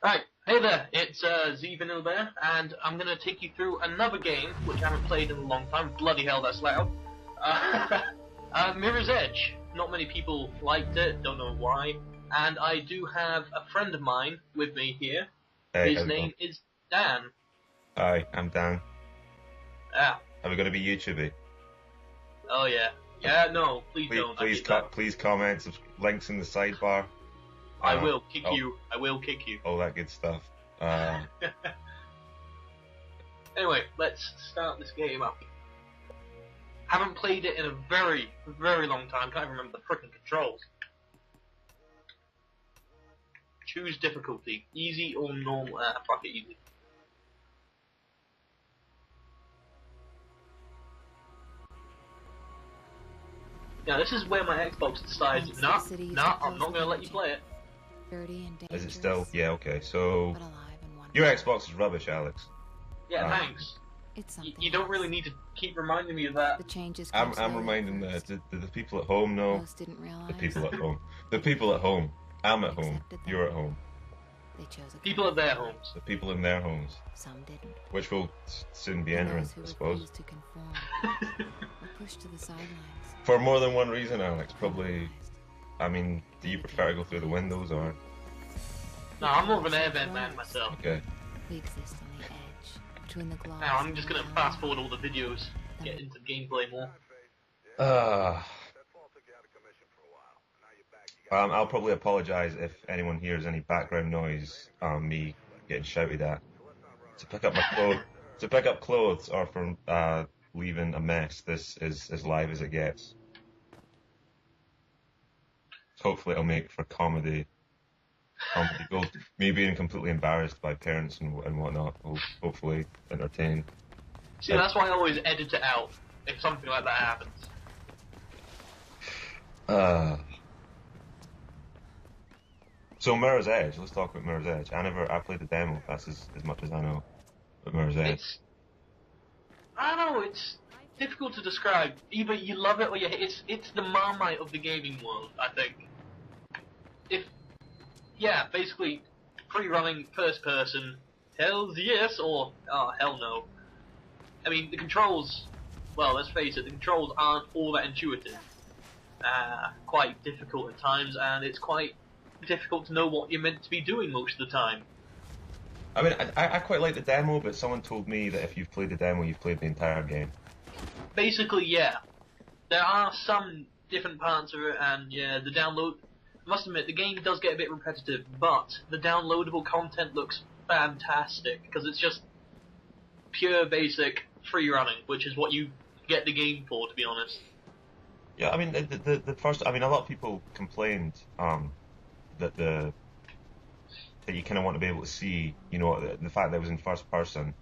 Right, hey there, it's Z Vanilla Bear, and I'm gonna take you through another game, which I haven't played in a long time. Bloody hell, that's loud. Mirror's Edge. Not many people liked it, don't know why. And I do have a friend of mine with me here. Hey, His how's it going? name is Dan. Hi, I'm Dan. Ah, Are we going to be YouTubey? oh yeah. Yeah, no, please Please, don't. I please, hate that. please comment. Links in the sidebar. I will kick oh, you. I will kick you. all that good stuff. Anyway, let's start this game up. Haven't played it in a very, very long time. Can't even remember the frickin' controls. Choose difficulty. Easy or normal? Fuck it, easy. Now this is where my Xbox decides, nah, I'm not gonna let you play it. Is it still? Yeah, okay. So, but alive and wonderful. your Xbox is rubbish, Alex. Yeah, thanks. It's something You don't else. really need to keep reminding me of that. The changes I'm come slowly reminding at first. the people at home know. Most didn't realize. The people at home. The people at home. I'm at home. You're at home. They chose a People at their homes. The people in their homes, Some didn't. which will soon be And entering, those who I suppose. refused to conform were pushed to the sidelines. For more than one reason, Alex. Probably. Marginalized. I mean, do you prefer to go through the windows or? No, I'm more of an airbend man myself. Okay. We exist on the edge between the glass. Now I'm just gonna fast forward all the videos, get into gameplay more. I'll probably apologise if anyone hears any background noise, me getting shouted at. To pick up my clothes, to pick up clothes, or from leaving a mess. This is as live as it gets. Hopefully, it'll make for comedy gold. Me being completely embarrassed by parents and whatnot will hopefully entertain. See, that's why I always edit it out if something like that happens. So Mirror's Edge. Let's talk about Mirror's Edge. I played the demo. That's as much as I know about Mirror's Edge. I don't know, it's difficult to describe. Either you love it or you hate it. It's the Marmite of the gaming world, I think. Basically, free-running, first-person, hells yes, or oh, hell no. I mean, the controls, well, let's face it, the controls aren't all that intuitive. Quite difficult at times, and it's quite difficult to know what you're meant to be doing most of the time. I mean, I quite like the demo, but someone told me that if you've played the demo, you've played the entire game. Basically, yeah. There are some different parts of it, and yeah, the download... I must admit, the game does get a bit repetitive, but the downloadable content looks fantastic, because it's just pure basic free running, which is what you get the game for, to be honest. Yeah, I mean, the first... I mean, a lot of people complained that that you kind of want to be able to see, you know, the fact that it was in first person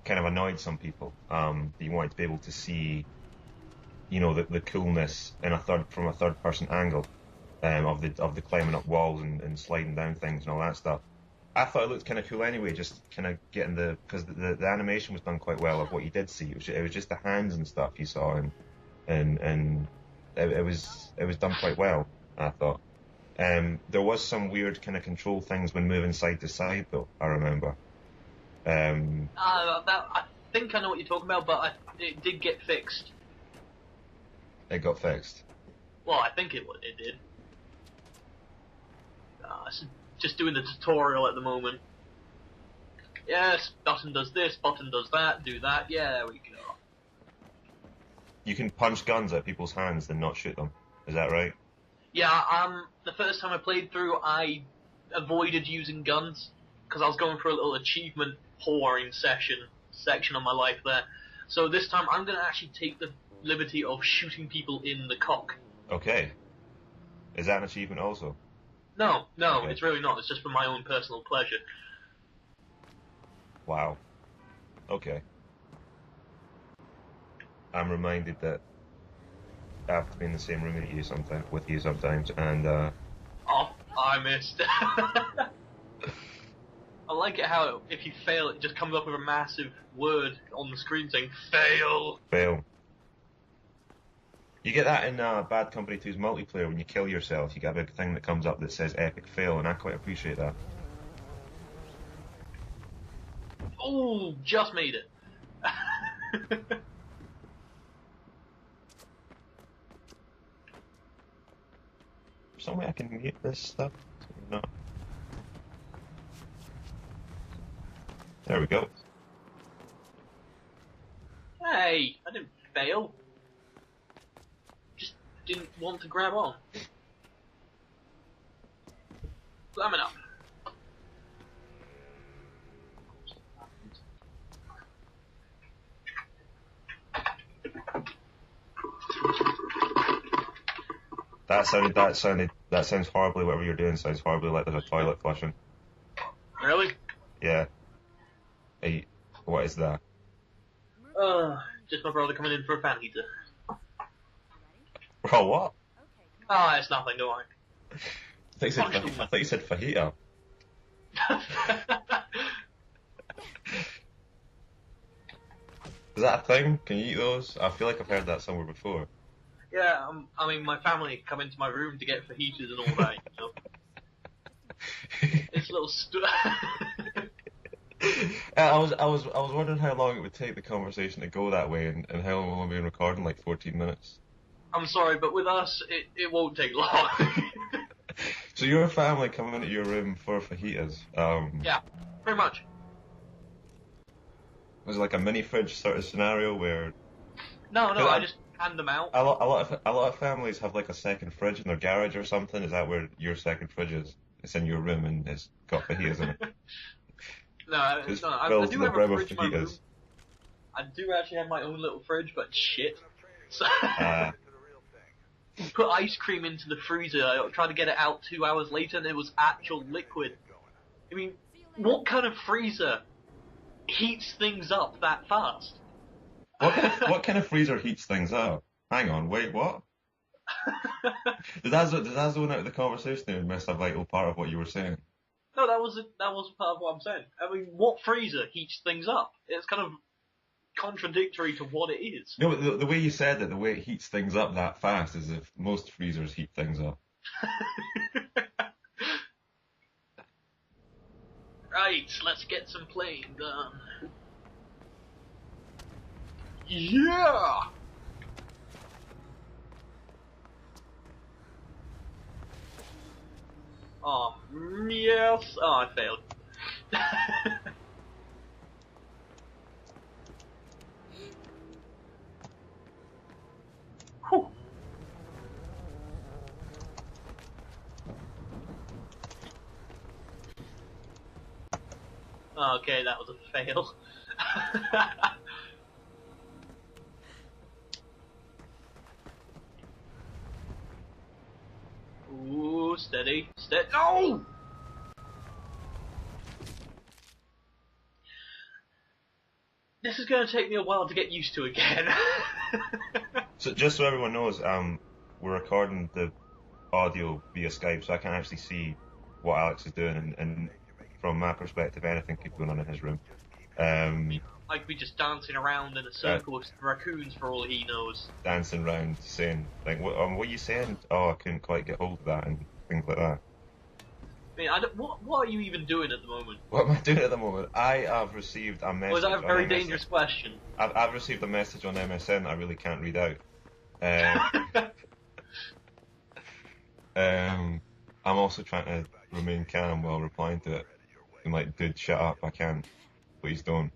kind of annoyed some people. That you wanted to be able to see, you know, the coolness in from a third person angle, of the climbing up walls and sliding down things and all that stuff. I thought it looked kind of cool anyway, just kind of getting because the animation was done quite well of what you did see. It was just the hands and stuff you saw, and it was done quite well, I thought. There was some weird kind of control things when moving side to side, though, I remember. I think I know what you're talking about, but it did get fixed. It got fixed. Well, I think it did. Just doing the tutorial at the moment. Yes, button does this, button does that, do that, yeah, there we go. You can punch guns at people's hands and not shoot them. Is that right? Yeah, the first time I played through, I avoided using guns, because I was going for a little achievement whoring section of my life there. So this time I'm going to actually take the liberty of shooting people in the cock. Okay. Is that an achievement also? No, Okay. It's really not, it's just for my own personal pleasure. Wow. Okay. I'm reminded that I have to be in the same room with you sometimes, and Oh, I missed. I like it how if you fail, it just comes up with a massive word on the screen saying fail. fail. You get that in Bad Company 2's multiplayer when you kill yourself. You get a big thing that comes up that says epic fail, and I quite appreciate that. Oh, just made it. Some way I can mute this stuff. No. There we go. Hey, I didn't fail. Just didn't want to grab on. Slamming up. That sounds horribly, whatever you're doing sounds horribly like there's a toilet flushing. Really? Yeah. Hey, what is that? Just my brother coming in for a fan heater. Oh, what? Ah, it's nothing, don't worry. I thought you said fajita. Is that a thing? Can you eat those? I feel like I've heard that somewhere before. Yeah, I mean, my family come into my room to get fajitas and all that, you know. It's a little I was wondering how long it would take the conversation to go that way, and how long we've only been recording, like 14 minutes. I'm sorry, but with us, it won't take long. So your family coming into your room for fajitas? Yeah, pretty much. Was it like a mini fridge sort of scenario where? No, I just hand them out. A lot of families have like a second fridge in their garage or something. Is that where your second fridge is? It's in your room and it's got fajitas in it. I do have a fridge in my room. I do actually have my own little fridge, but shit. So put ice cream into the freezer. I tried to get it out 2 hours later, and it was actual liquid. I mean, what kind of freezer heats things up that fast? What kind of freezer heats things up? Hang on, wait, what? Did that zone out of the conversation and miss a vital part of what you were saying? No, that was part of what I'm saying. I mean, what freezer heats things up? It's kind of contradictory to what it is. No, but the way you said it, the way it heats things up that fast, is if most freezers heat things up. Right, let's get some playing done. Yeah! Yes! Oh, I failed. Whew. Okay, that was a fail. Ooh, steady. No! This is going to take me a while to get used to again. So just so everyone knows, we're recording the audio via Skype, so I can actually see what Alex is doing, and from my perspective, anything could go on in his room. Like we just dancing around in a circle with raccoons for all he knows. Dancing around, saying like, what are you saying? Oh, I couldn't quite get hold of that, and things like that. I mean, what are you even doing at the moment? What am I doing at the moment? I have received a message. Was that a very dangerous question? I've received a message on MSN I really can't read out. I'm also trying to remain calm while replying to it. I'm like, dude, shut up, I can't. Please don't.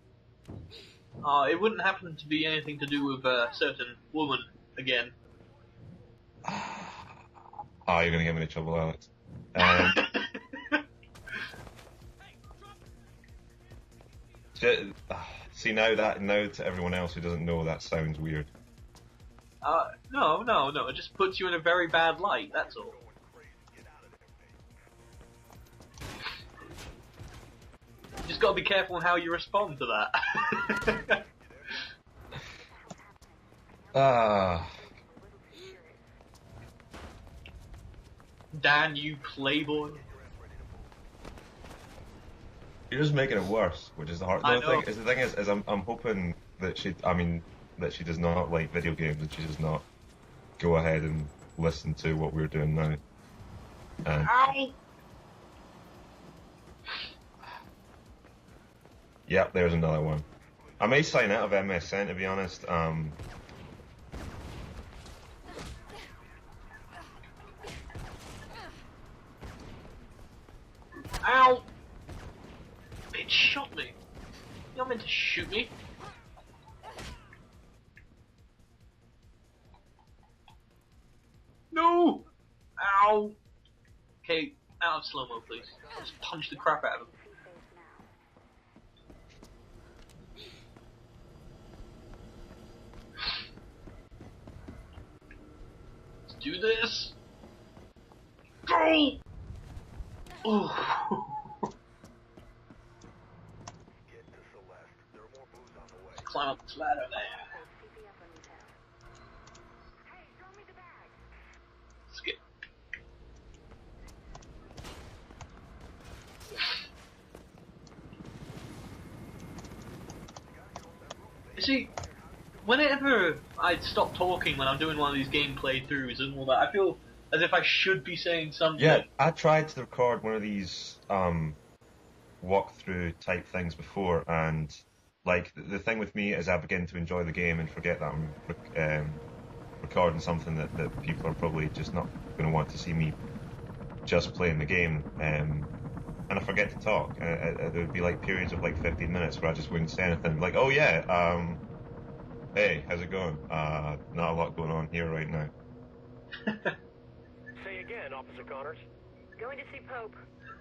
It wouldn't happen to be anything to do with a certain woman again. Oh, you're gonna get me in trouble, Alex. See, now to everyone else who doesn't know, that sounds weird. No, it just puts you in a very bad light, that's all. You just gotta be careful in how you respond to that. Dan, you playboy. You're just making it worse, which is the hard. The thing is I'm hoping that she does not like video games, and she does not go ahead and listen to what we're doing now. Ow! Yep, there's another one. I may sign out of MSN to be honest. Ow! It shot me. You're not meant to shoot me. No! Ow! Okay, out of slow-mo, please. Just punch the crap out of him. Let's do this! Go! Oh! Climb up this ladder there. Skip. You see, whenever I stop talking when I'm doing one of these game playthroughs and all that, I feel as if I should be saying something. Yeah, I tried to record one of these walkthrough type things before, and like the thing with me is I begin to enjoy the game and forget that I'm recording something that people are probably just not going to want to see me just playing the game, and I forget to talk. There would be like periods of like 15 minutes where I just wouldn't say anything. Like, oh yeah, hey, how's it going? Not a lot going on here right now. Say again, Officer Connors. Going to see Pope.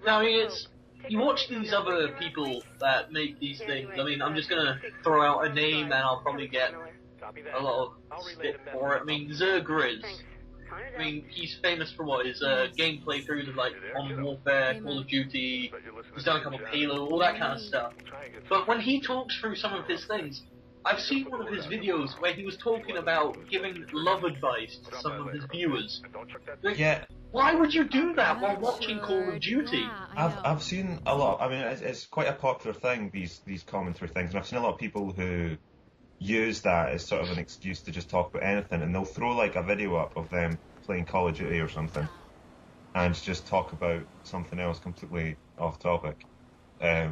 No, I mean, it's... You watch these other people that make these things. I mean, I'm just gonna throw out a name and I'll probably get a lot of stick for it. I mean, Zergriz. I mean, he's famous for what? His gameplay through like Modern Warfare, Call of Duty, he's done a couple of Halo, all that kind of stuff. But when he talks through some of his things, I've seen one of his videos where he was talking about giving love advice to some of his viewers. Like, Yeah. why would you do that while watching Call of Duty? Yeah, I've seen a lot. I mean, it's quite a popular thing, these commentary things, and I've seen a lot of people who use that as sort of an excuse to just talk about anything, and they'll throw like a video up of them playing Call of Duty or something, and just talk about something else completely off topic. I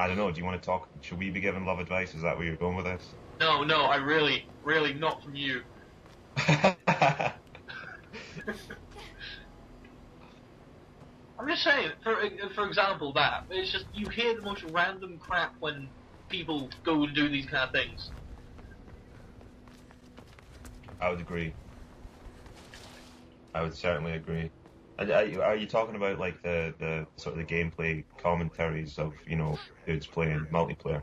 don't know. Do you want to talk? Should we be giving love advice? Is that where you're going with this? No, I really, not from you. I'm just saying, for example, that it's just you hear the most random crap when people go and do these kind of things. I would agree. I would certainly agree. Are you talking about like the sort of the gameplay commentaries of, you know, dudes playing multiplayer?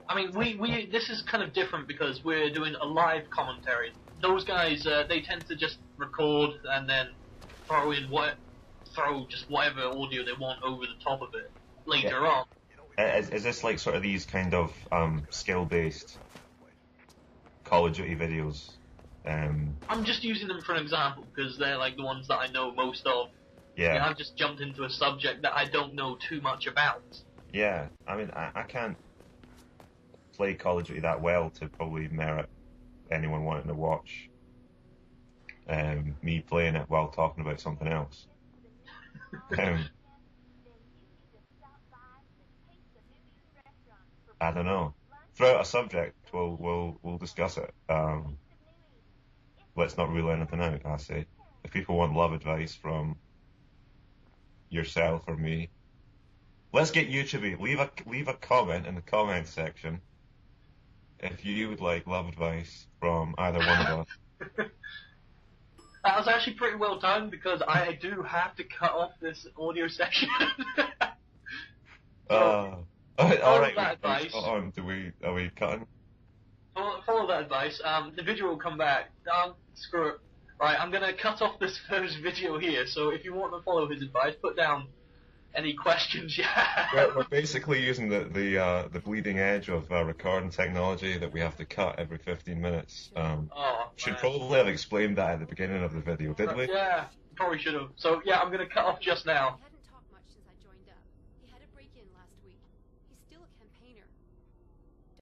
I mean, we this is kind of different because we're doing a live commentary. Those guys, they tend to just record and then throw just whatever audio they want over the top of it later on. Is this like sort of these kind of skill-based Call of Duty videos? I'm just using them for an example because they're like the ones that I know most of. Yeah. You know, I've just jumped into a subject that I don't know too much about. Yeah. I mean, I can't play Call of Duty that well to probably merit anyone wanting to watch me playing it while talking about something else. I don't know. Throw out a subject, we'll discuss it. Let's not rule anything out, I say. If people want love advice from yourself or me, let's get YouTube. Leave a comment in the comment section if you would like love advice from either one of us. That was actually pretty well done because I do have to cut off this audio section. All right. that advice. Are we cutting? Follow that advice. The video will come back. Screw it. Right, I'm gonna cut off this first video here. So if you want to follow his advice, put down any questions you have. We're basically using the bleeding edge of recording technology that we have to cut every 15 minutes. Should probably have explained that at the beginning of the video, did we? Yeah, probably should have. So yeah, I'm gonna cut off just now. He hadn't talked much since I joined up. He had a break-in last week.